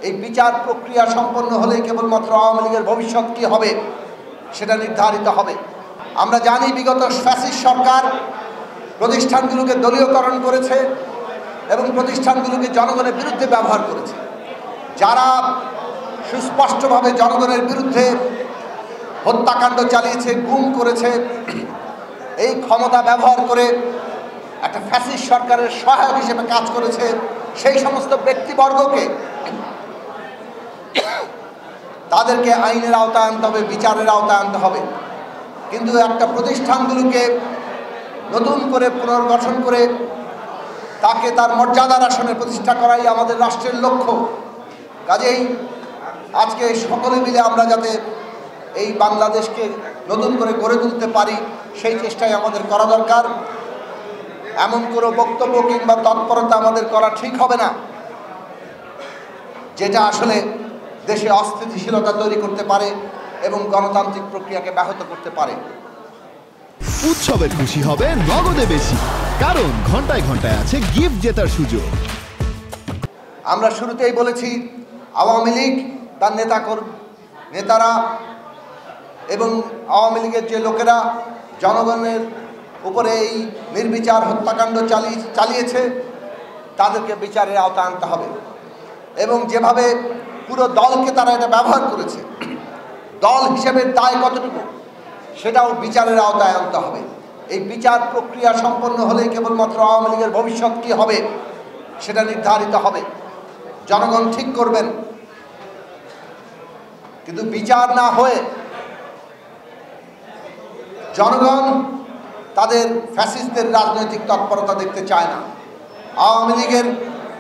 এই বিচার প্রক্রিয়া সম্পন্ন হলে কেবলমাত্র আওয়ামী লীগের ভবিষ্যৎ কী হবে সেটা নির্ধারিত হবে। আমরা জানি বিগত ফ্যাসিস্ট সরকার প্রতিষ্ঠানগুলোকে দলীয়করণ করেছে এবং প্রতিষ্ঠানগুলোকে জনগণের বিরুদ্ধে ব্যবহার করেছে। যারা সুস্পষ্টভাবে জনগণের বিরুদ্ধে হত্যাকাণ্ড চালিয়েছে, গুম করেছে, এই ক্ষমতা ব্যবহার করে একটা ফ্যাসিস্ট সরকারের সহায়ক হিসেবে কাজ করেছে, সেই সমস্ত ব্যক্তিবর্গকে তাদেরকে আইনের আওতায় আনতে হবে, বিচারের আওতায় আনতে হবে। কিন্তু একটা প্রতিষ্ঠানগুলোকে নতুন করে পুনর্গঠন করে তাকে তার মর্যাদার আসনে প্রতিষ্ঠা করাই আমাদের রাষ্ট্রের লক্ষ্য। কাজেই আজকে সকলে মিলে আমরা যাতে এই বাংলাদেশকে নতুন করে গড়ে তুলতে পারি সেই চেষ্টাই আমাদের করা দরকার। এমন কোনো বক্তব্য কিংবা তৎপরতা আমাদের করা ঠিক হবে না যেটা আসলে দেশে অস্থিতিশীলতা তৈরি করতে পারে এবং গণতান্ত্রিক প্রক্রিয়াকে ব্যাহত করতে পারে। উৎসবের খুশি হবে নগদে বেশি, কারণ ঘন্টায় ঘন্টায় আছে গিফট জেতার সুযোগ। আমরা শুরুতেই বলেছি আওয়ামী লীগ তার নেতারা এবং আওয়ামী লীগের যে লোকেরা জনগণের উপরে এই নির্বিচার হত্যাকাণ্ড চালিয়েছে তাদেরকে বিচারের আওতায় আনতে হবে। এবং যেভাবে পুরো দলকে তারা এটা ব্যবহার করেছে, দল হিসেবে দায় কতটুকু সেটাও বিচারের আওতায় আনতে হবে। এই বিচার প্রক্রিয়া সম্পন্ন হলে কেবলমাত্র আওয়ামী লীগের ভবিষ্যৎ কী হবে সেটা নির্ধারিত হবে, জনগণ ঠিক করবেন। কিন্তু বিচার না হয়ে জনগণ তাদের ফ্যাসিস্টদের রাজনৈতিক তৎপরতা দেখতে চায় না। আওয়ামী লীগের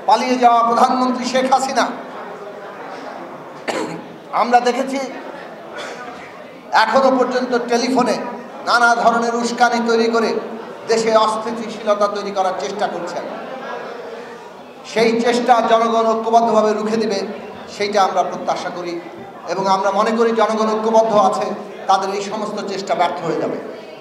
পালিয়ে যাওয়া প্রধানমন্ত্রী শেখ হাসিনা আমরা দেখেছি এখনো পর্যন্ত টেলিফোনে নানা ধরনের উস্কানি তৈরি করে দেশে অস্থিতিশীলতা তৈরি করার চেষ্টা করছেন। সেই চেষ্টা জনগণ ঐক্যবদ্ধভাবে রুখে দিবে সেইটা আমরা প্রত্যাশা করি এবং আমরা মনে করি জনগণ ঐক্যবদ্ধ আছে, তাদের এই সমস্ত চেষ্টা ব্যর্থ হয়ে যাবে।